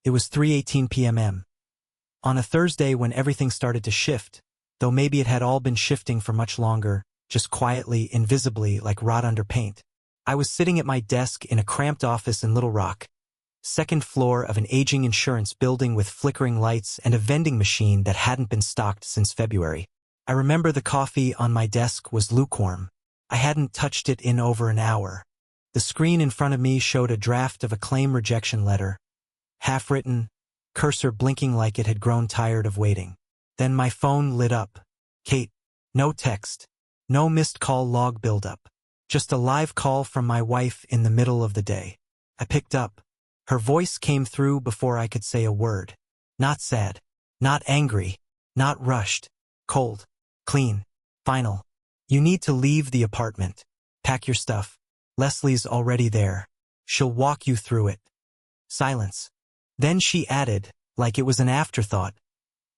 It was 3:18 p.m. On a Thursday when everything started to shift, though maybe it had all been shifting for much longer, just quietly, invisibly, like rot under paint. I was sitting at my desk in a cramped office in Little Rock, second floor of an aging insurance building with flickering lights and a vending machine that hadn't been stocked since February. I remember the coffee on my desk was lukewarm. I hadn't touched it in over an hour. The screen in front of me showed a draft of a claim rejection letter, half-written, cursor blinking like it had grown tired of waiting. Then my phone lit up. Kate. No text. No missed call log buildup. Just a live call from my wife in the middle of the day. I picked up. Her voice came through before I could say a word. Not sad. Not angry. Not rushed. Cold. Clean. Final. You need to leave the apartment. Pack your stuff. Leslie's already there. She'll walk you through it. Silence. Then she added, like it was an afterthought.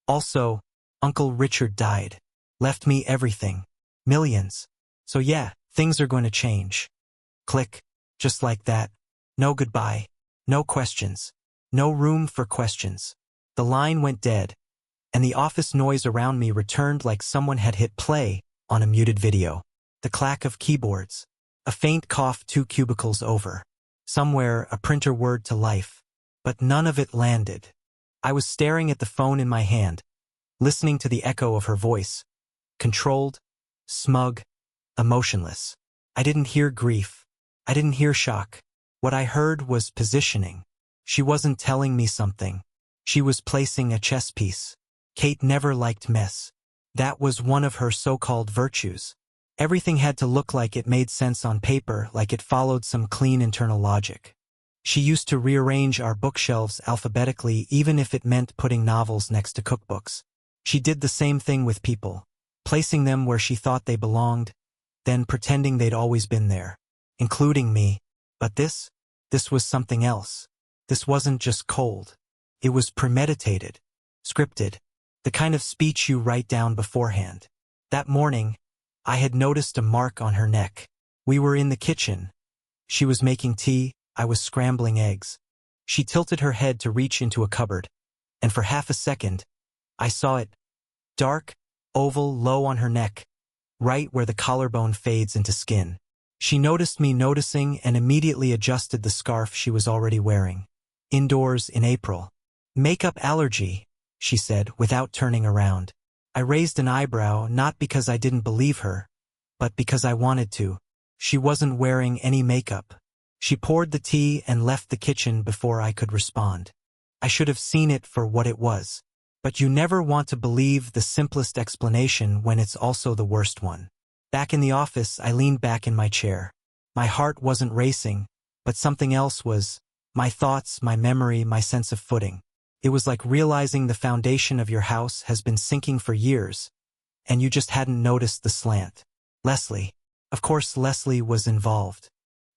Also, Uncle Richard died. Left me everything. Millions. So yeah, things are going to change. Click. Just like that. No goodbye. No questions. No room for questions. The line went dead, and the office noise around me returned like someone had hit play on a muted video. The clack of keyboards. A faint cough 2 cubicles over. Somewhere a printer word to life. But none of it landed. I was staring at the phone in my hand, listening to the echo of her voice. Controlled, smug, emotionless. I didn't hear grief. I didn't hear shock. What I heard was positioning. She wasn't telling me something. She was placing a chess piece. Kate never liked mess. That was one of her so-called virtues. Everything had to look like it made sense on paper, like it followed some clean internal logic. She used to rearrange our bookshelves alphabetically even if it meant putting novels next to cookbooks. She did the same thing with people, placing them where she thought they belonged, then pretending they'd always been there, including me. But this was something else. This wasn't just cold. It was premeditated, scripted, the kind of speech you write down beforehand. That morning, I had noticed a mark on her neck. We were in the kitchen. She was making tea. I was scrambling eggs. She tilted her head to reach into a cupboard, and for half a second, I saw it. Dark, oval, low on her neck, right where the collarbone fades into skin. She noticed me noticing and immediately adjusted the scarf she was already wearing. Indoors in April. Makeup allergy, she said, without turning around. I raised an eyebrow, not because I didn't believe her, but because I wanted to. She wasn't wearing any makeup. She poured the tea and left the kitchen before I could respond. I should have seen it for what it was. But you never want to believe the simplest explanation when it's also the worst one. Back in the office, I leaned back in my chair. My heart wasn't racing, but something else was. My thoughts, my memory, my sense of footing. It was like realizing the foundation of your house has been sinking for years, and you just hadn't noticed the slant. Leslie. Of course, Leslie was involved.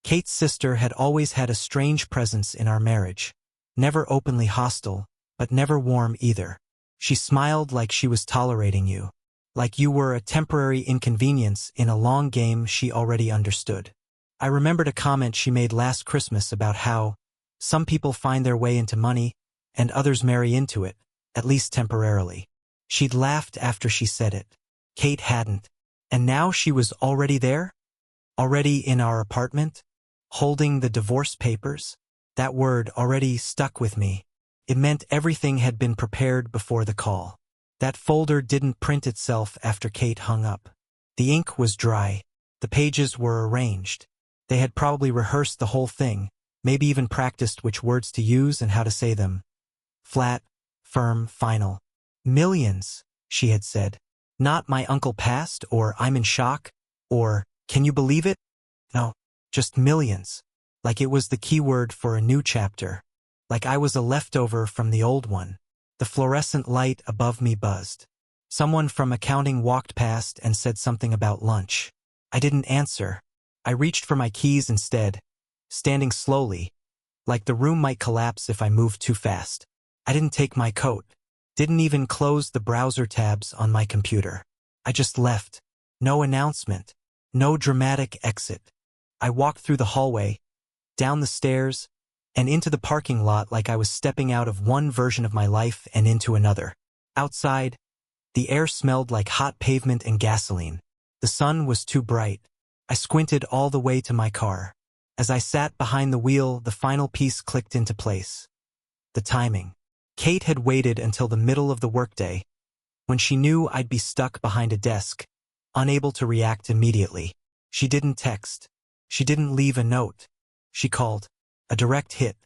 Kate's sister had always had a strange presence in our marriage. Never openly hostile, but never warm either. She smiled like she was tolerating you. Like you were a temporary inconvenience in a long game she already understood. I remembered a comment she made last Christmas about how some people find their way into money and others marry into it, at least temporarily. She'd laughed after she said it. Kate hadn't. And now she was already there? Already in our apartment? Holding the divorce papers? That word already stuck with me. It meant everything had been prepared before the call. That folder didn't print itself after Kate hung up. The ink was dry. The pages were arranged. They had probably rehearsed the whole thing, maybe even practiced which words to use and how to say them. Flat, firm, final. Millions, she had said. Not my uncle passed, or I'm in shock, or can you believe it? No, just millions. Like it was the keyword for a new chapter. Like I was a leftover from the old one. The fluorescent light above me buzzed. Someone from accounting walked past and said something about lunch. I didn't answer. I reached for my keys instead, standing slowly, like the room might collapse if I moved too fast. I didn't take my coat. Didn't even close the browser tabs on my computer. I just left. No announcement. No dramatic exit. I walked through the hallway, down the stairs, and into the parking lot like I was stepping out of one version of my life and into another. Outside, the air smelled like hot pavement and gasoline. The sun was too bright. I squinted all the way to my car. As I sat behind the wheel, the final piece clicked into place. The timing. Kate had waited until the middle of the workday, when she knew I'd be stuck behind a desk, unable to react immediately. She didn't text. She didn't leave a note. She called. A direct hit.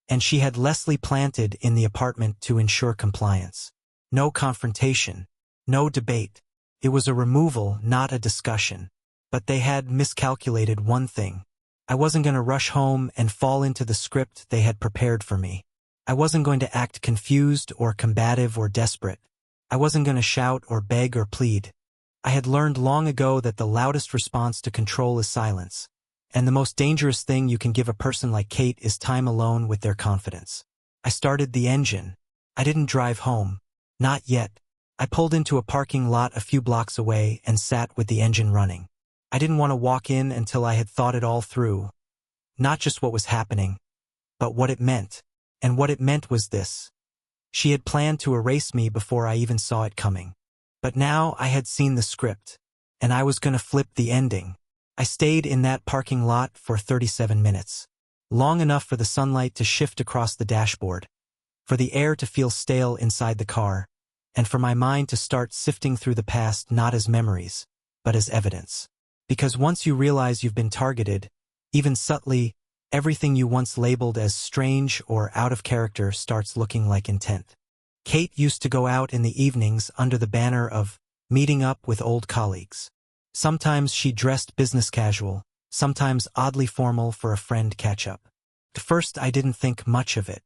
And she had Leslie planted in the apartment to ensure compliance. No confrontation. No debate. It was a removal, not a discussion. But they had miscalculated one thing. I wasn't going to rush home and fall into the script they had prepared for me. I wasn't going to act confused or combative or desperate. I wasn't going to shout or beg or plead. I had learned long ago that the loudest response to control is silence. And the most dangerous thing you can give a person like Kate is time alone with their confidence. I started the engine. I didn't drive home. Not yet. I pulled into a parking lot a few blocks away and sat with the engine running. I didn't want to walk in until I had thought it all through. Not just what was happening, but what it meant. And what it meant was this. She had planned to erase me before I even saw it coming. But now I had seen the script, and I was going to flip the ending. I stayed in that parking lot for 37 minutes. Long enough for the sunlight to shift across the dashboard, for the air to feel stale inside the car, and for my mind to start sifting through the past not as memories, but as evidence. Because once you realize you've been targeted, even subtly, everything you once labeled as strange or out of character starts looking like intent. Kate used to go out in the evenings under the banner of meeting up with old colleagues. Sometimes she dressed business casual, sometimes oddly formal for a friend catch-up. At first I didn't think much of it.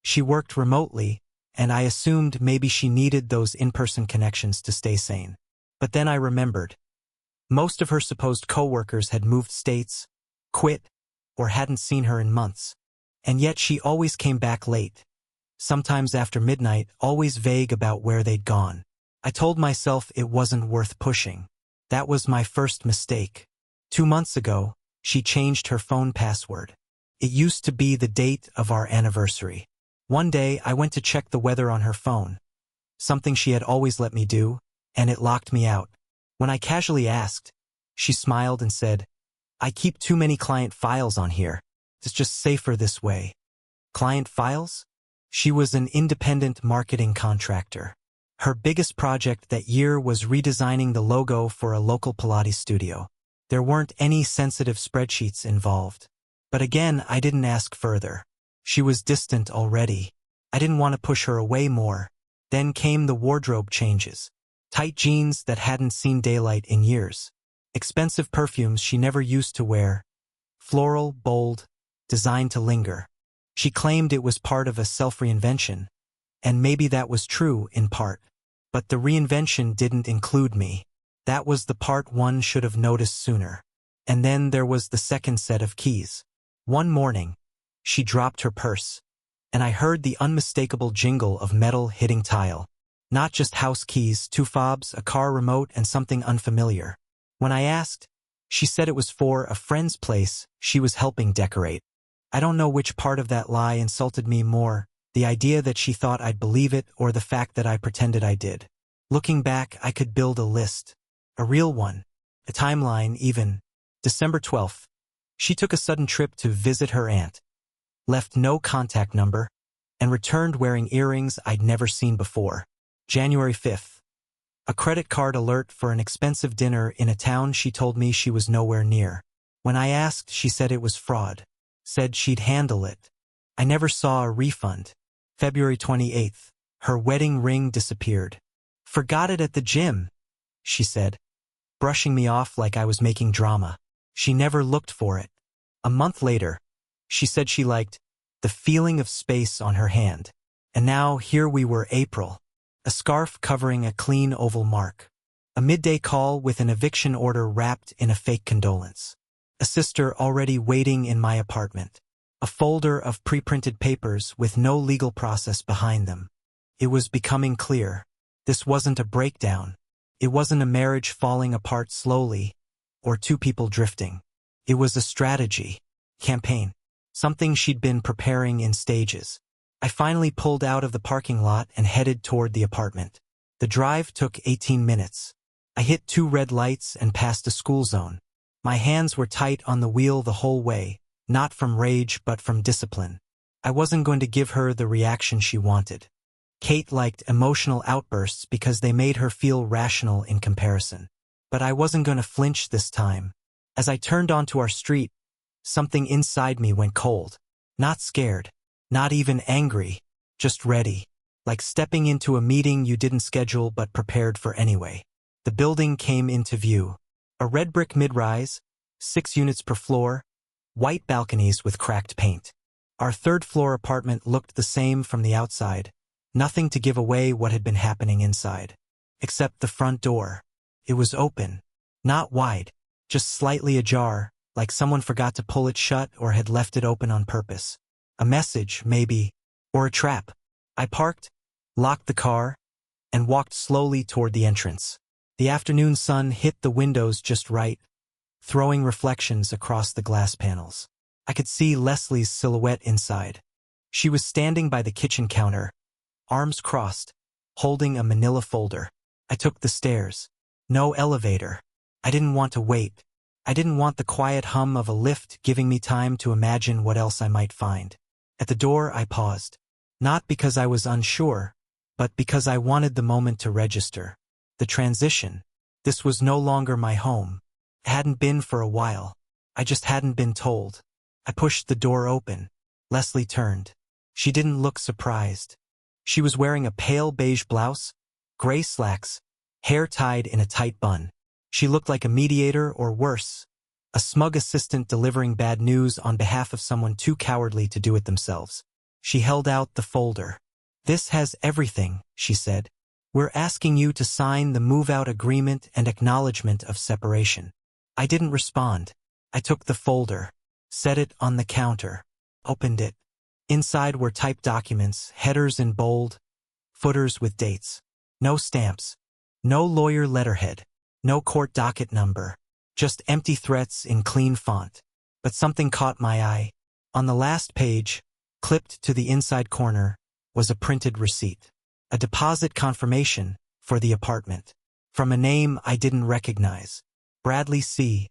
She worked remotely, and I assumed maybe she needed those in-person connections to stay sane. But then I remembered. Most of her supposed coworkers had moved states, quit, or hadn't seen her in months. And yet she always came back late. Sometimes after midnight, always vague about where they'd gone. I told myself it wasn't worth pushing. That was my first mistake. 2 months ago, she changed her phone password. It used to be the date of our anniversary. One day, I went to check the weather on her phone, something she had always let me do, and it locked me out. When I casually asked, she smiled and said, "I keep too many client files on here. It's just safer this way." Client files? She was an independent marketing contractor. Her biggest project that year was redesigning the logo for a local Pilates studio. There weren't any sensitive spreadsheets involved. But again, I didn't ask further. She was distant already. I didn't want to push her away more. Then came the wardrobe changes. Tight jeans that hadn't seen daylight in years. Expensive perfumes she never used to wear. Floral, bold, designed to linger. She claimed it was part of a self-reinvention, and maybe that was true in part. But the reinvention didn't include me. That was the part one should have noticed sooner. And then there was the second set of keys. One morning, she dropped her purse, and I heard the unmistakable jingle of metal hitting tile. Not just house keys, 2 fobs, a car remote, and something unfamiliar. When I asked, she said it was for a friend's place she was helping decorate. I don't know which part of that lie insulted me more, the idea that she thought I'd believe it or the fact that I pretended I did. Looking back, I could build a list. A real one. A timeline even. December 12th. She took a sudden trip to visit her aunt. Left no contact number, and returned wearing earrings I'd never seen before. January 5th. A credit card alert for an expensive dinner in a town she told me she was nowhere near. When I asked, she said it was fraud. Said she'd handle it. I never saw a refund. February 28th. Her wedding ring disappeared. "Forgot it at the gym," she said, brushing me off like I was making drama. She never looked for it. A month later, she said she liked the feeling of space on her hand. And now here we were, April. A scarf covering a clean oval mark. A midday call with an eviction order wrapped in a fake condolence. A sister already waiting in my apartment. A folder of pre-printed papers with no legal process behind them. It was becoming clear. This wasn't a breakdown. It wasn't a marriage falling apart slowly, or 2 people drifting. It was a strategy. Campaign. something she'd been preparing in stages. I finally pulled out of the parking lot and headed toward the apartment. The drive took 18 minutes. I hit 2 red lights and passed a school zone. My hands were tight on the wheel the whole way, not from rage but from discipline. I wasn't going to give her the reaction she wanted. Kate liked emotional outbursts because they made her feel rational in comparison. But I wasn't going to flinch this time. As I turned onto our street, something inside me went cold. Not scared. Not even angry. Just ready. Like stepping into a meeting you didn't schedule but prepared for anyway. The building came into view. A red brick mid-rise, 6 units per floor, white balconies with cracked paint. Our 3rd-floor apartment looked the same from the outside, nothing to give away what had been happening inside. Except the front door. It was open. Not wide, just slightly ajar, like someone forgot to pull it shut or had left it open on purpose. A message, maybe, or a trap. I parked, locked the car, and walked slowly toward the entrance. The afternoon sun hit the windows just right, throwing reflections across the glass panels. I could see Leslie's silhouette inside. She was standing by the kitchen counter, arms crossed, holding a manila folder. I took the stairs. No elevator. I didn't want to wait. I didn't want the quiet hum of a lift giving me time to imagine what else I might find. At the door, I paused. Not because I was unsure, but because I wanted the moment to register. The transition. This was no longer my home. It hadn't been for a while. I just hadn't been told. I pushed the door open. Leslie turned. She didn't look surprised. She was wearing a pale beige blouse, gray slacks, hair tied in a tight bun. She looked like a mediator or worse, a smug assistant delivering bad news on behalf of someone too cowardly to do it themselves. She held out the folder. "This has everything," she said. "We're asking you to sign the move-out agreement and acknowledgement of separation." I didn't respond. I took the folder, set it on the counter, opened it. Inside were typed documents, headers in bold, footers with dates. No stamps. No lawyer letterhead. No court docket number. Just empty threats in clean font. But something caught my eye. On the last page, clipped to the inside corner, was a printed receipt. A deposit confirmation for the apartment. From a name I didn't recognize. Bradley C.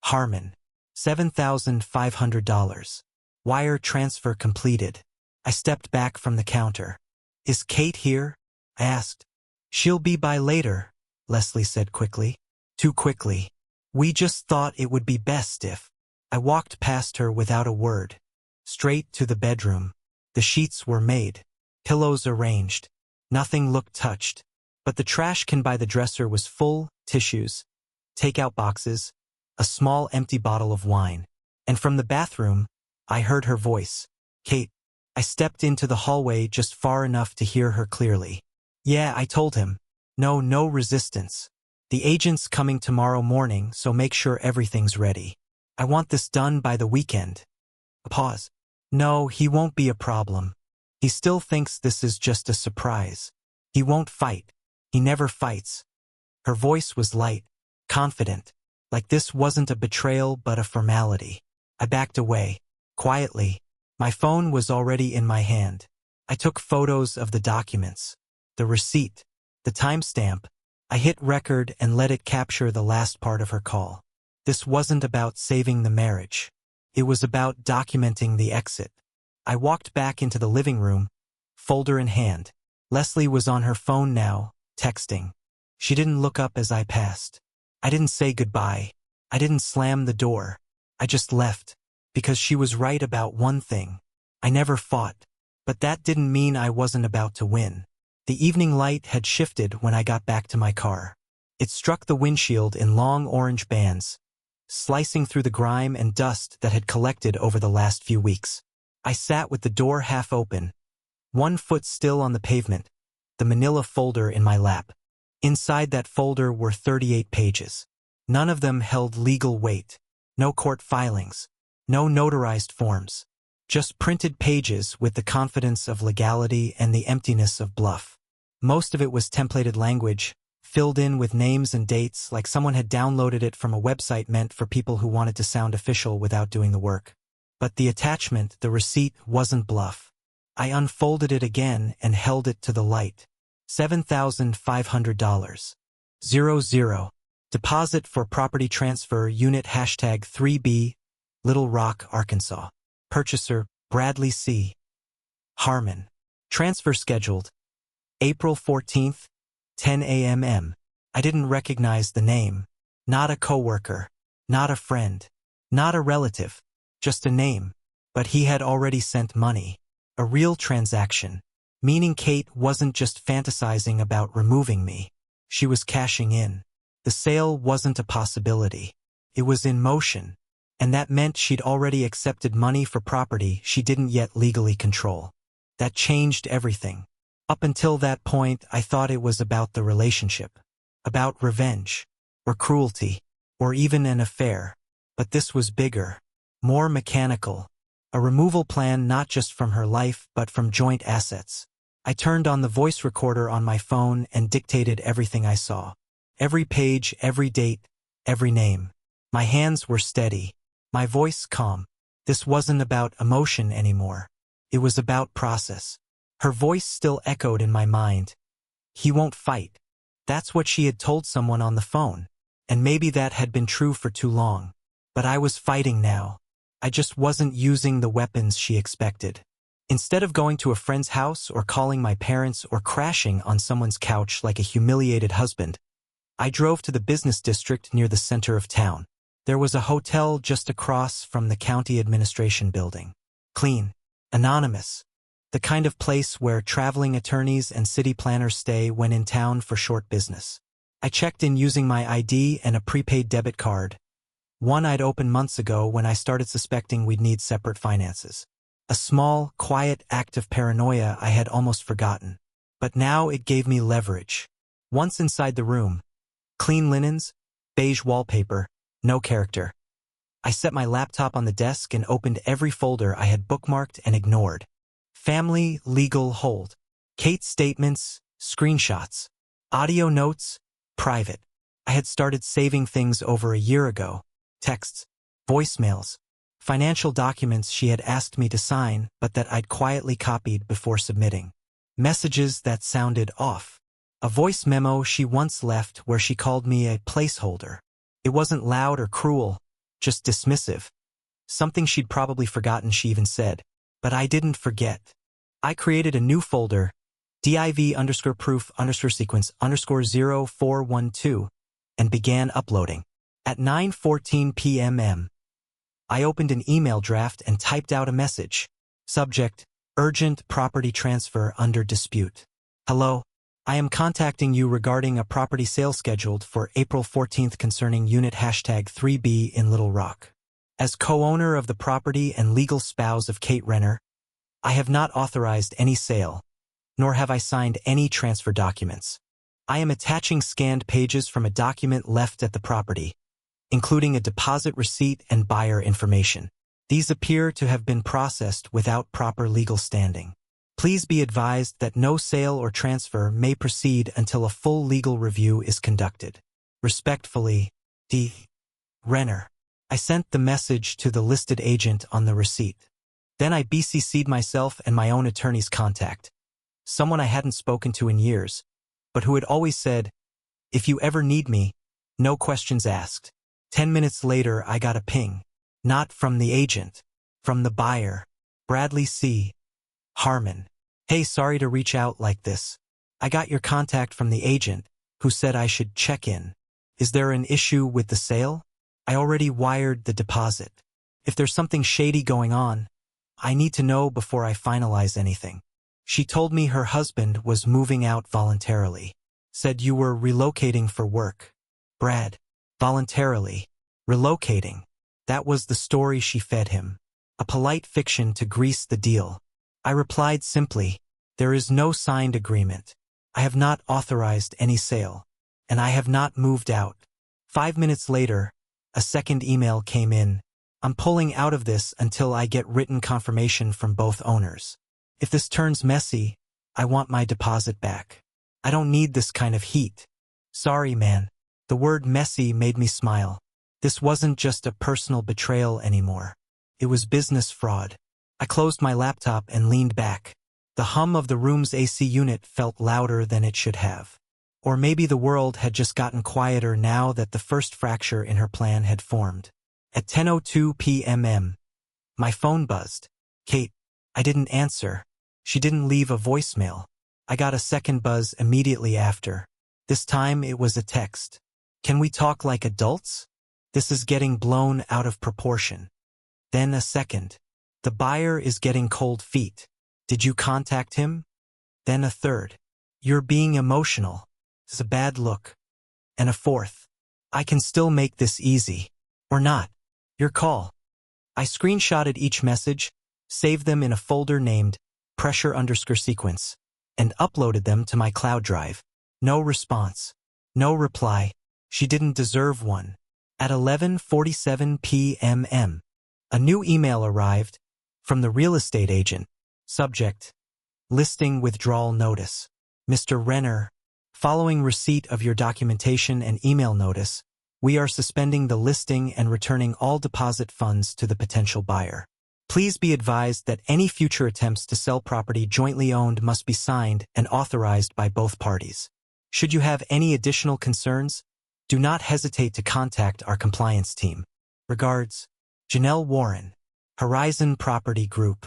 Harmon. $7,500. Wire transfer completed. I stepped back from the counter. "Is Kate here?" I asked. "She'll be by later," Leslie said quickly. Too quickly. "We just thought it would be best if—" I walked past her without a word. Straight to the bedroom. The sheets were made. Pillows arranged. Nothing looked touched. But the trash can by the dresser was full, tissues, takeout boxes, a small empty bottle of wine. And from the bathroom, I heard her voice. "Kate." I stepped into the hallway just far enough to hear her clearly. "Yeah," I told him. No resistance. "The agent's coming tomorrow morning, so make sure everything's ready. I want this done by the weekend." A pause. "No, he won't be a problem. He still thinks this is just a surprise. He won't fight. He never fights." Her voice was light, confident, like this wasn't a betrayal but a formality. I backed away, quietly. My phone was already in my hand. I took photos of the documents, the receipt, the timestamp. I hit record and let it capture the last part of her call. This wasn't about saving the marriage. It was about documenting the exit. I walked back into the living room, folder in hand. Leslie was on her phone now, texting. She didn't look up as I passed. I didn't say goodbye. I didn't slam the door. I just left. Because she was right about one thing. I never fought. But that didn't mean I wasn't about to win. The evening light had shifted when I got back to my car. It struck the windshield in long orange bands, slicing through the grime and dust that had collected over the last few weeks. I sat with the door half open, one foot still on the pavement, the manila folder in my lap. Inside that folder were 38 pages. None of them held legal weight. No court filings. No notarized forms. Just printed pages with the confidence of legality and the emptiness of bluff. Most of it was templated language, filled in with names and dates like someone had downloaded it from a website meant for people who wanted to sound official without doing the work. But the attachment, the receipt, wasn't bluff. I unfolded it again and held it to the light. $7,500. 00. Deposit for property transfer unit #3B, Little Rock, Arkansas. Purchaser, Bradley C. Harmon. Transfer scheduled. April 14th, 10 a.m. I didn't recognize the name. Not a coworker. Not a friend. Not a relative. Just a name. But he had already sent money. A real transaction. Meaning Kate wasn't just fantasizing about removing me. She was cashing in. The sale wasn't a possibility. It was in motion. And that meant she'd already accepted money for property she didn't yet legally control. That changed everything. Up until that point, I thought it was about the relationship. About revenge. Or cruelty. Or even an affair. But this was bigger. More mechanical. A removal plan not just from her life but from joint assets. I turned on the voice recorder on my phone and dictated everything I saw. Every page, every date, every name. My hands were steady. My voice calm. This wasn't about emotion anymore. It was about process. Her voice still echoed in my mind. He won't fight. That's what she had told someone on the phone. And maybe that had been true for too long. But I was fighting now. I just wasn't using the weapons she expected. Instead of going to a friend's house or calling my parents or crashing on someone's couch like a humiliated husband, I drove to the business district near the center of town. There was a hotel just across from the county administration building. Clean. Anonymous. The kind of place where traveling attorneys and city planners stay when in town for short business. I checked in using my ID and a prepaid debit card. One I'd opened months ago when I started suspecting we'd need separate finances. A small, quiet act of paranoia I had almost forgotten. But now it gave me leverage. Once inside the room, clean linens, beige wallpaper, no character. I set my laptop on the desk and opened every folder I had bookmarked and ignored. Family, legal, hold. Kate's statements, screenshots. Audio notes, private. I had started saving things over a year ago. Texts, voicemails, financial documents she had asked me to sign but that I'd quietly copied before submitting. Messages that sounded off. A voice memo she once left where she called me a placeholder. It wasn't loud or cruel, just dismissive. Something she'd probably forgotten she even said. But I didn't forget. I created a new folder, div_proof_sequence_0412, and began uploading. At 9:14 p.m. I opened an email draft and typed out a message. Subject, urgent property transfer under dispute. Hello, I am contacting you regarding a property sale scheduled for April 14th concerning unit #3B in Little Rock. As co-owner of the property and legal spouse of Kate Renner, I have not authorized any sale, nor have I signed any transfer documents. I am attaching scanned pages from a document left at the property, including a deposit receipt and buyer information. These appear to have been processed without proper legal standing. Please be advised that no sale or transfer may proceed until a full legal review is conducted. Respectfully, D. Renner. I sent the message to the listed agent on the receipt. Then I BCC'd myself and my own attorney's contact, someone I hadn't spoken to in years, but who had always said, "If you ever need me, no questions asked." 10 minutes later, I got a ping. Not from the agent. From the buyer. Bradley C. Harmon. Hey, sorry to reach out like this. I got your contact from the agent, who said I should check in. Is there an issue with the sale? I already wired the deposit. If there's something shady going on, I need to know before I finalize anything. She told me her husband was moving out voluntarily. Said you were relocating for work. Brad. Voluntarily. Relocating. That was the story she fed him. A polite fiction to grease the deal. I replied simply, there is no signed agreement. I have not authorized any sale. And I have not moved out. 5 minutes later, a second email came in. I'm pulling out of this until I get written confirmation from both owners. If this turns messy, I want my deposit back. I don't need this kind of heat. Sorry, man. The word messy made me smile. This wasn't just a personal betrayal anymore. It was business fraud. I closed my laptop and leaned back. The hum of the room's AC unit felt louder than it should have. Or maybe the world had just gotten quieter now that the first fracture in her plan had formed. At 10:02 p.m. my phone buzzed. Kate. I didn't answer. She didn't leave a voicemail. I got a second buzz immediately after. This time it was a text. Can we talk like adults? This is getting blown out of proportion. Then a second. The buyer is getting cold feet. Did you contact him? Then a third. You're being emotional. It's a bad look. And a fourth. I can still make this easy. Or not. Your call. I screenshotted each message, saved them in a folder named pressure_sequence, and uploaded them to my cloud drive. No response. No reply. She didn't deserve one. At 11:47 p.m. a new email arrived from the real estate agent. Subject: listing withdrawal notice. Mr. Renner, following receipt of your documentation and email notice, we are suspending the listing and returning all deposit funds to the potential buyer. Please be advised that any future attempts to sell property jointly owned must be signed and authorized by both parties. Should you have any additional concerns, do not hesitate to contact our compliance team. Regards, Janelle Warren, Horizon Property Group.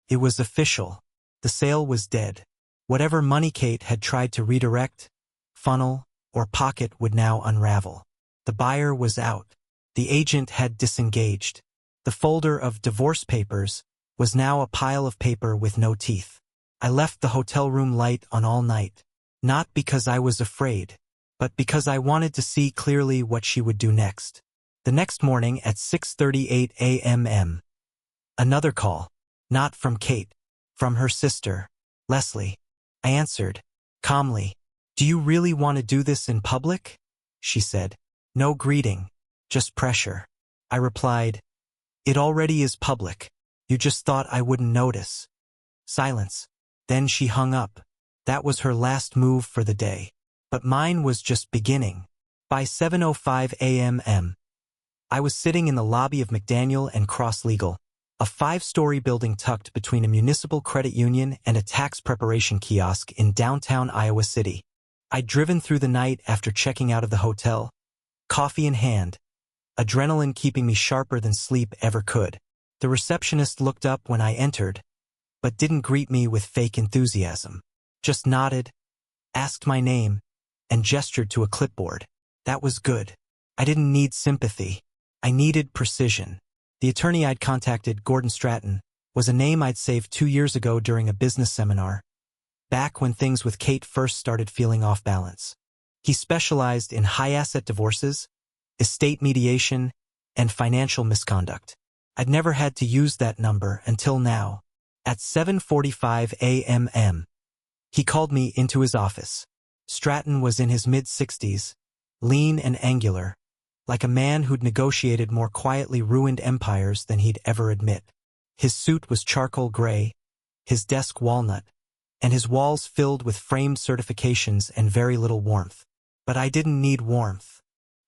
It was official. The sale was dead. Whatever money Kate had tried to redirect, funnel, or pocket would now unravel. The buyer was out. The agent had disengaged. The folder of divorce papers was now a pile of paper with no teeth. I left the hotel room light on all night, not because I was afraid, but because I wanted to see clearly what she would do next. The next morning at 6:38 a.m. another call, not from Kate, from her sister, Leslie. I answered, calmly. Do you really want to do this in public? She said. No greeting, just pressure. I replied, it already is public. You just thought I wouldn't notice. Silence. Then she hung up. That was her last move for the day. But mine was just beginning. By 7:05 a.m. I was sitting in the lobby of McDaniel and Cross Legal, a 5-story building tucked between a municipal credit union and a tax preparation kiosk in downtown Iowa City. I'd driven through the night after checking out of the hotel, coffee in hand, adrenaline keeping me sharper than sleep ever could. The receptionist looked up when I entered, but didn't greet me with fake enthusiasm. Just nodded, asked my name, and gestured to a clipboard. That was good. I didn't need sympathy. I needed precision. The attorney I'd contacted, Gordon Stratton, was a name I'd saved 2 years ago during a business seminar, back when things with Kate first started feeling off balance. He specialized in high-asset divorces, estate mediation, and financial misconduct. I'd never had to use that number until now. At 7:45 a.m. he called me into his office. Stratton was in his mid-60s, lean and angular, like a man who'd negotiated more quietly ruined empires than he'd ever admit. His suit was charcoal gray, his desk walnut, and his walls filled with framed certifications and very little warmth. But I didn't need warmth.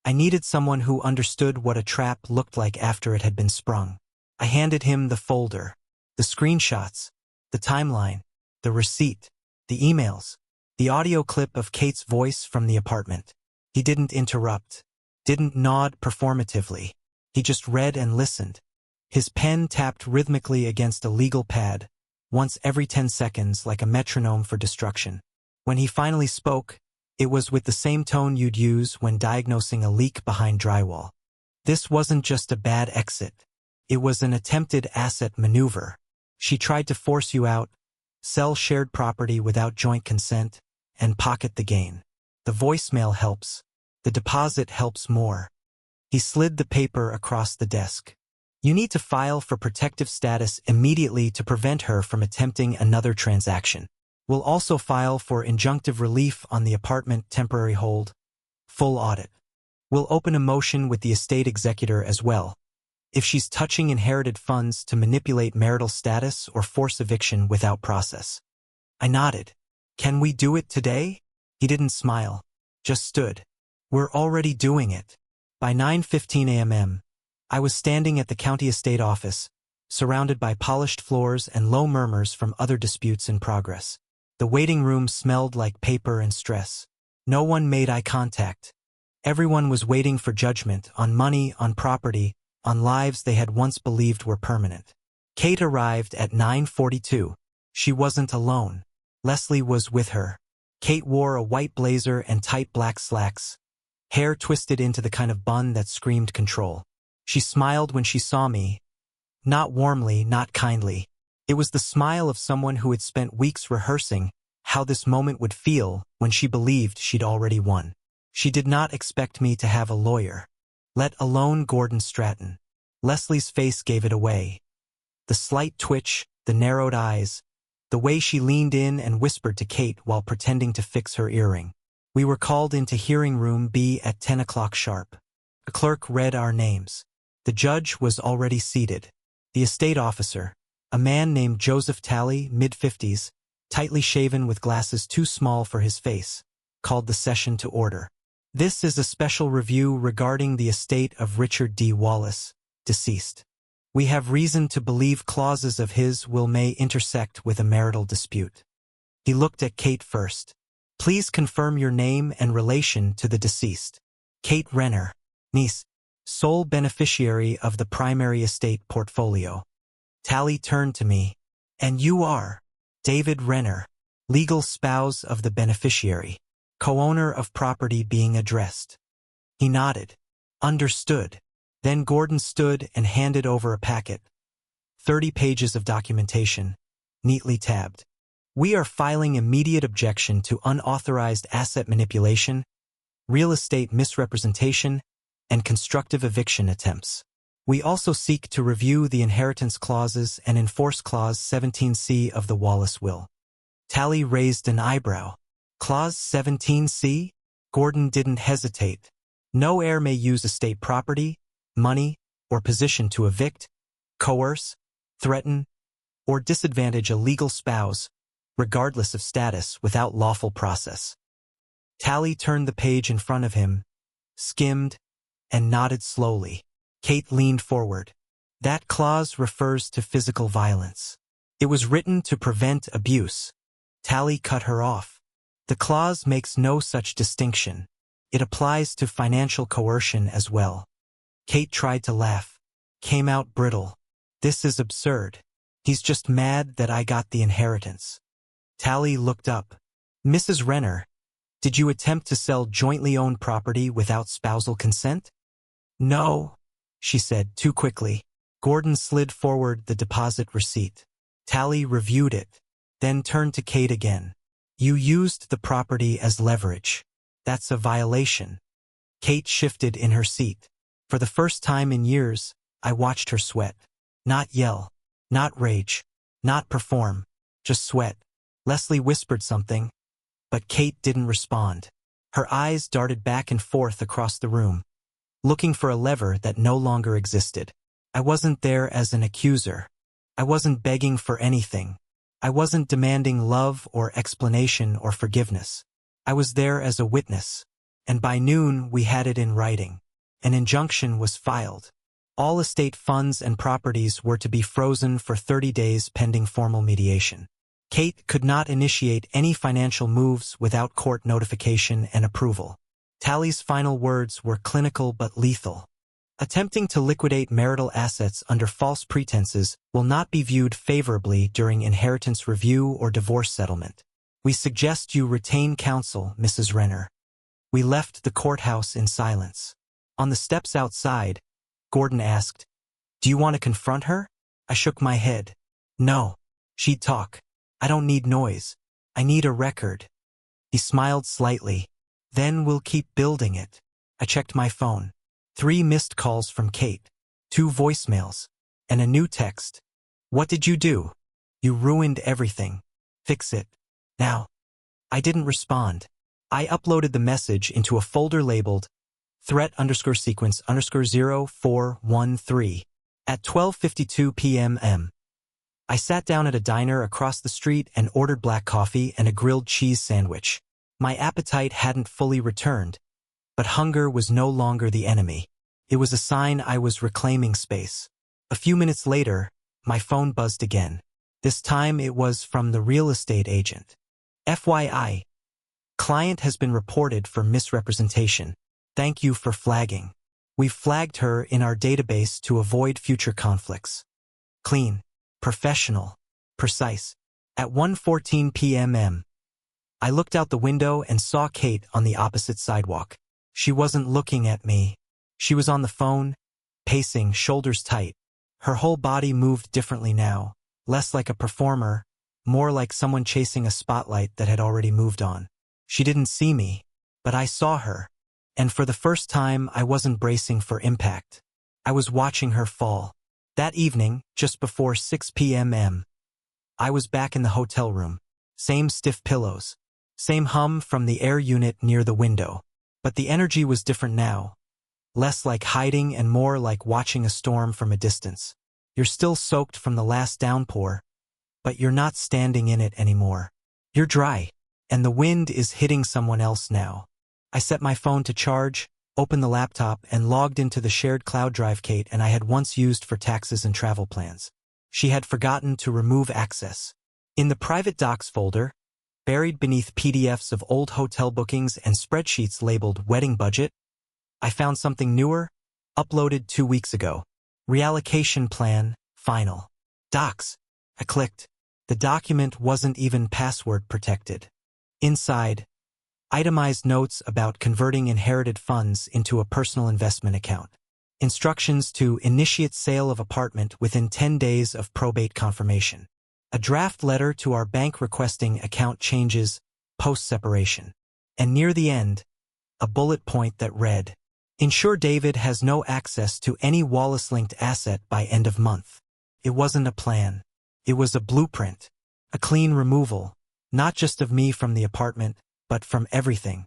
I needed someone who understood what a trap looked like after it had been sprung. I handed him the folder, the screenshots, the timeline, the receipt, the emails, the audio clip of Kate's voice from the apartment. He didn't interrupt, didn't nod performatively. He just read and listened. His pen tapped rhythmically against a legal pad, once every 10 seconds like a metronome for destruction. When he finally spoke, it was with the same tone you'd use when diagnosing a leak behind drywall. This wasn't just a bad exit. It was an attempted asset maneuver. She tried to force you out, sell shared property without joint consent, and pocket the gain. The voicemail helps. The deposit helps more. He slid the paper across the desk. You need to file for protective status immediately to prevent her from attempting another transaction. We'll also file for injunctive relief on the apartment temporary hold. Full audit. We'll open a motion with the estate executor as well, if she's touching inherited funds to manipulate marital status or force eviction without process. I nodded. Can we do it today? He didn't smile, just stood. We're already doing it. By 9:15 a.m. I was standing at the county estate office, surrounded by polished floors and low murmurs from other disputes in progress. The waiting room smelled like paper and stress. No one made eye contact. Everyone was waiting for judgment on money, on property, on lives they had once believed were permanent. Kate arrived at 9:42. She wasn't alone. Leslie was with her. Kate wore a white blazer and tight black slacks, hair twisted into the kind of bun that screamed control. She smiled when she saw me. Not warmly, not kindly. It was the smile of someone who had spent weeks rehearsing how this moment would feel when she believed she'd already won. She did not expect me to have a lawyer, let alone Gordon Stratton. Leslie's face gave it away. The slight twitch, the narrowed eyes, the way she leaned in and whispered to Kate while pretending to fix her earring. We were called into hearing room B at 10 o'clock sharp. A clerk read our names. The judge was already seated. The estate officer, a man named Joseph Talley, mid-50s, tightly shaven with glasses too small for his face, called the session to order. This is a special review regarding the estate of Richard D. Wallace, deceased. We have reason to believe clauses of his will may intersect with a marital dispute. He looked at Kate first. Please confirm your name and relation to the deceased. Kate Renner, niece, sole beneficiary of the primary estate portfolio. Talley turned to me. And you are David Renner, legal spouse of the beneficiary, co-owner of property being addressed. He nodded. Understood. Then Gordon stood and handed over a packet. 30 pages of documentation, neatly tabbed. We are filing immediate objection to unauthorized asset manipulation, real estate misrepresentation, and constructive eviction attempts. We also seek to review the inheritance clauses and enforce Clause 17C of the Wallace Will. Talley raised an eyebrow. Clause 17C? Gordon didn't hesitate. No heir may use estate property, money, or position to evict, coerce, threaten, or disadvantage a legal spouse, regardless of status, without lawful process. Talley turned the page in front of him, skimmed, and nodded slowly. Kate leaned forward. That clause refers to physical violence. It was written to prevent abuse. Talley cut her off. The clause makes no such distinction. It applies to financial coercion as well. Kate tried to laugh. Came out brittle. This is absurd. He's just mad that I got the inheritance. Talley looked up. Mrs. Renner, did you attempt to sell jointly owned property without spousal consent? No, she said too quickly. Gordon slid forward the deposit receipt. Talley reviewed it, then turned to Kate again. You used the property as leverage. That's a violation. Kate shifted in her seat. For the first time in years, I watched her sweat. Not yell, not rage, not perform, just sweat. Leslie whispered something, but Kate didn't respond. Her eyes darted back and forth across the room, looking for a lever that no longer existed. I wasn't there as an accuser. I wasn't begging for anything. I wasn't demanding love or explanation or forgiveness. I was there as a witness, and by noon we had it in writing. An injunction was filed. All estate funds and properties were to be frozen for 30 days pending formal mediation. Kate could not initiate any financial moves without court notification and approval. Talley's final words were clinical but lethal. Attempting to liquidate marital assets under false pretenses will not be viewed favorably during inheritance review or divorce settlement. We suggest you retain counsel, Mrs. Renner. We left the courthouse in silence. On the steps outside, Gordon asked, Do you want to confront her? I shook my head. No. She'd talk. I don't need noise. I need a record. He smiled slightly. Then we'll keep building it. I checked my phone. 3 missed calls from Kate, 2 voicemails, and a new text. What did you do? You ruined everything. Fix it. Now. I didn't respond. I uploaded the message into a folder labeled threat_sequence_0413 at 12:52 p.m. I sat down at a diner across the street and ordered black coffee and a grilled cheese sandwich. My appetite hadn't fully returned, but hunger was no longer the enemy. It was a sign I was reclaiming space. A few minutes later, My phone buzzed again. This time it was from the real estate agent. FYI, client has been reported for misrepresentation. Thank you for flagging. We've flagged her in our database to avoid future conflicts. Clean, professional, precise. At 1:14 p.m. I looked out the window and saw Kate on the opposite sidewalk. She wasn't looking at me. She was on the phone, pacing, shoulders tight. Her whole body moved differently now, less like a performer, more like someone chasing a spotlight that had already moved on. She didn't see me, but I saw her. And for the first time, I wasn't bracing for impact. I was watching her fall. That evening, just before 6 p.m, I was back in the hotel room. Same stiff pillows. Same hum from the air unit near the window. But the energy was different now. Less like hiding and more like watching a storm from a distance. You're still soaked from the last downpour, but you're not standing in it anymore. You're dry, and the wind is hitting someone else now. I set my phone to charge, opened the laptop, and logged into the shared cloud drive Kate and I had once used for taxes and travel plans. She had forgotten to remove access. In the private docs folder, buried beneath PDFs of old hotel bookings and spreadsheets labeled wedding budget, I found something newer, uploaded 2 weeks ago. Reallocation plan, final. Docs. I clicked. The document wasn't even password protected. Inside, itemized notes about converting inherited funds into a personal investment account. Instructions to initiate sale of apartment within 10 days of probate confirmation. A draft letter to our bank requesting account changes post-separation. And near the end, a bullet point that read, ensure David has no access to any Wallace-linked asset by end of month. It wasn't a plan. It was a blueprint. A clean removal, not just of me from the apartment, but from everything.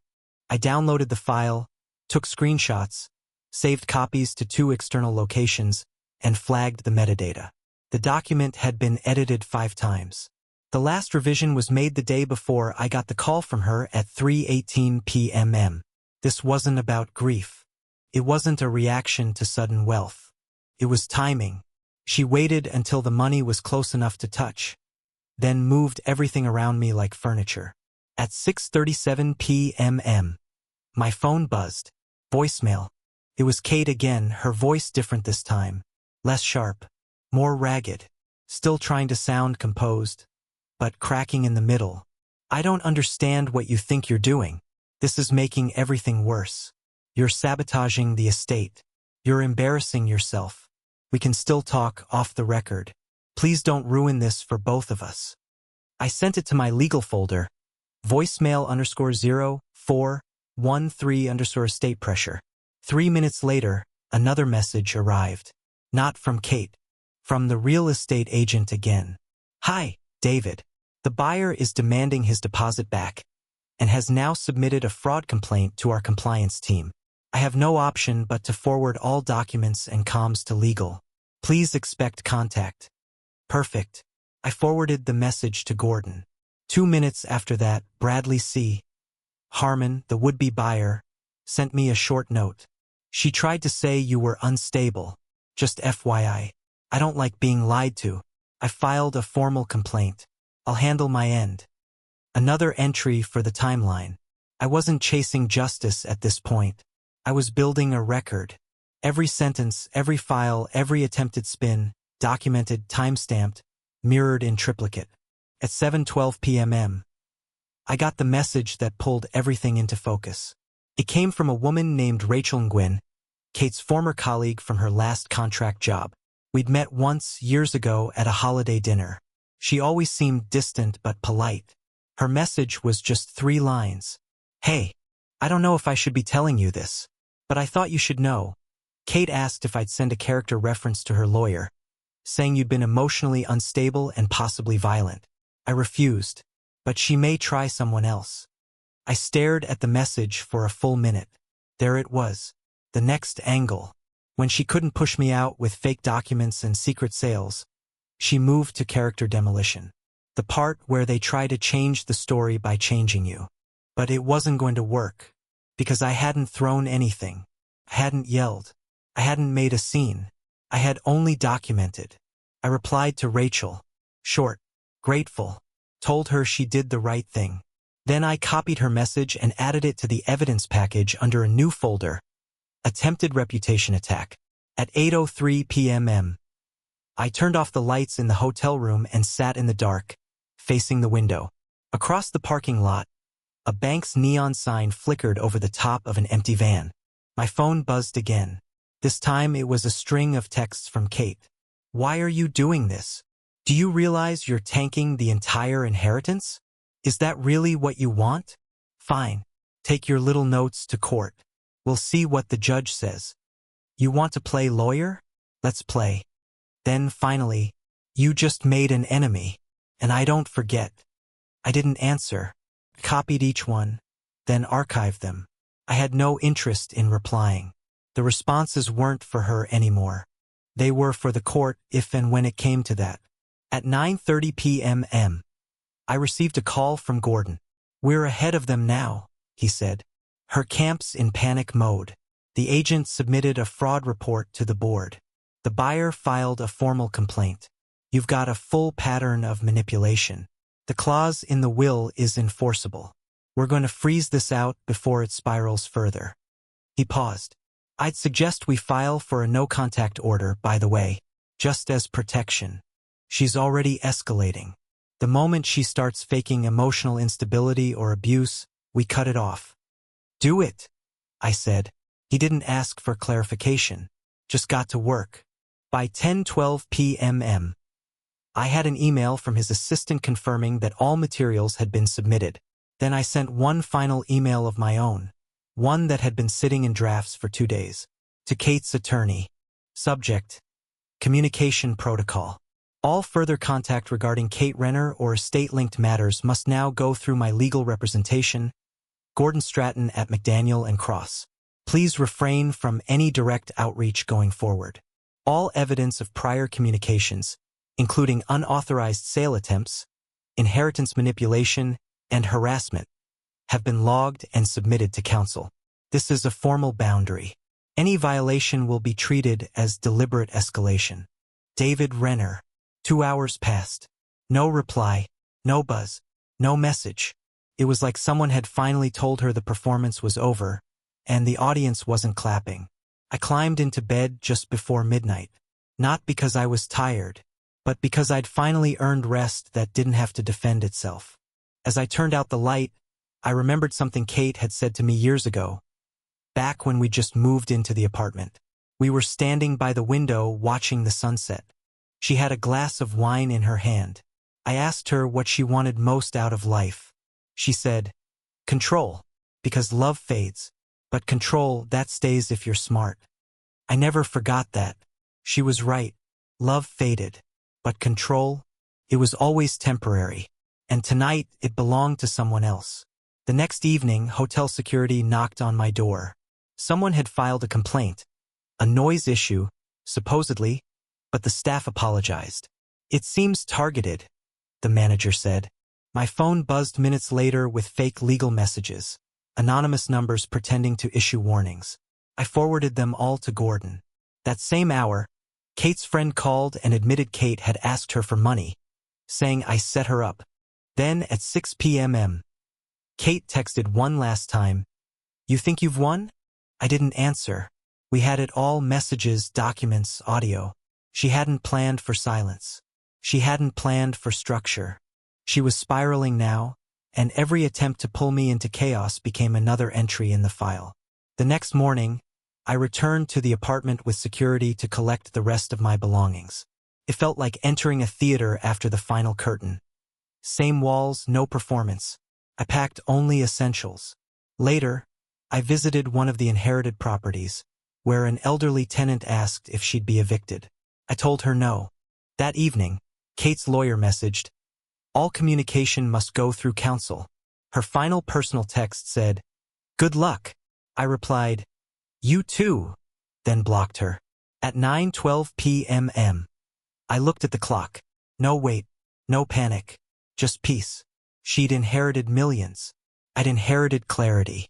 I downloaded the file, took screenshots, saved copies to 2 external locations, and flagged the metadata. The document had been edited 5 times. The last revision was made the day before I got the call from her at 3:18 p.m. This wasn't about grief. It wasn't a reaction to sudden wealth. It was timing. She waited until the money was close enough to touch, then moved everything around me like furniture. At 6:37 p.m, my phone buzzed. Voicemail. It was Kate again, her voice different this time. Less sharp, more ragged, still trying to sound composed, but cracking in the middle. I don't understand what you think you're doing. This is making everything worse. You're sabotaging the estate. You're embarrassing yourself. We can still talk off the record. Please don't ruin this for both of us. I sent it to my legal folder. Voicemail _0413 _ pressure. 3 minutes later, another message arrived. Not from Kate. From the real estate agent again. Hi, David. The buyer is demanding his deposit back and has now submitted a fraud complaint to our compliance team. I have no option but to forward all documents and comms to legal. Please expect contact. Perfect. I forwarded the message to Gordon. 2 minutes after that, Bradley C. Harmon, the would-be buyer, sent me a short note. She tried to say you were unstable. Just FYI. I don't like being lied to. I filed a formal complaint. I'll handle my end. Another entry for the timeline. I wasn't chasing justice at this point. I was building a record. Every sentence, every file, every attempted spin, documented, time-stamped, mirrored in triplicate. At 7:12 p.m, I got the message that pulled everything into focus. It came from a woman named Rachel Nguyen, Kate's former colleague from her last contract job. We'd met once, years ago, at a holiday dinner. She always seemed distant but polite. Her message was just 3 lines. Hey, I don't know if I should be telling you this, but I thought you should know. Kate asked if I'd send a character reference to her lawyer, saying you'd been emotionally unstable and possibly violent. I refused, but she may try someone else. I stared at the message for a full minute. There it was, the next angle. When she couldn't push me out with fake documents and secret sales, she moved to character demolition. The part where they try to change the story by changing you. But it wasn't going to work, because I hadn't thrown anything. I hadn't yelled. I hadn't made a scene. I had only documented. I replied to Rachel. Short, grateful. Told her she did the right thing. Then I copied her message and added it to the evidence package under a new folder. Attempted reputation attack. At 8:03 p.m. I turned off the lights in the hotel room and sat in the dark, facing the window. Across the parking lot, a bank's neon sign flickered over the top of an empty van. My phone buzzed again. This time it was a string of texts from Kate. Why are you doing this? Do you realize you're tanking the entire inheritance? Is that really what you want? Fine. Take your little notes to court. We'll see what the judge says. You want to play lawyer? Let's play. Then finally, you just made an enemy. And I don't forget. I didn't answer. Copied each one, then archived them. I had no interest in replying. The responses weren't for her anymore. They were for the court if and when it came to that. At 9:30 p.m. I received a call from Gordon. We're ahead of them now, he said. Her camp's in panic mode. The agent submitted a fraud report to the board. The buyer filed a formal complaint. You've got a full pattern of manipulation. The clause in the will is enforceable. We're going to freeze this out before it spirals further. He paused. I'd suggest we file for a no-contact order, by the way, just as protection. She's already escalating. The moment she starts faking emotional instability or abuse, we cut it off. Do it, I said. He didn't ask for clarification, just got to work. By 10:12 p.m. I had an email from his assistant confirming that all materials had been submitted. Then I sent one final email of my own, one that had been sitting in drafts for 2 days, to Kate's attorney. Subject: Communication Protocol. All further contact regarding Kate Renner or estate-linked matters must now go through my legal representation, Gordon Stratton at McDaniel & Cross. Please refrain from any direct outreach going forward. All evidence of prior communications, including unauthorized sale attempts, inheritance manipulation, and harassment, have been logged and submitted to counsel. This is a formal boundary. Any violation will be treated as deliberate escalation. David Renner. 2 hours passed. No reply, no buzz, no message. It was like someone had finally told her the performance was over, and the audience wasn't clapping. I climbed into bed just before midnight. Not because I was tired, but because I'd finally earned rest that didn't have to defend itself. As I turned out the light, I remembered something Kate had said to me years ago, back when we just moved into the apartment. We were standing by the window watching the sunset. She had a glass of wine in her hand. I asked her what she wanted most out of life. She said, control, because love fades, but control, that stays if you're smart. I never forgot that. She was right. Love faded, but control, it was always temporary. And tonight, it belonged to someone else. The next evening, hotel security knocked on my door. Someone had filed a complaint, a noise issue, supposedly, but the staff apologized. It seems targeted, the manager said. My phone buzzed minutes later with fake legal messages, anonymous numbers pretending to issue warnings. I forwarded them all to Gordon. That same hour, Kate's friend called and admitted Kate had asked her for money, saying I set her up. Then at 6 p.m. Kate texted one last time, "You think you've won?" I didn't answer. We had it all: messages, documents, audio. She hadn't planned for silence. She hadn't planned for structure. She was spiraling now, and every attempt to pull me into chaos became another entry in the file. The next morning, I returned to the apartment with security to collect the rest of my belongings. It felt like entering a theater after the final curtain. Same walls, no performance. I packed only essentials. Later, I visited one of the inherited properties, where an elderly tenant asked if she'd be evicted. I told her no. That evening, Kate's lawyer messaged, "All communication must go through counsel." Her final personal text said, "Good luck." I replied, "You too," then blocked her. At 9:12 p.m. I looked at the clock. No wait, no panic, just peace. She'd inherited millions. I'd inherited clarity.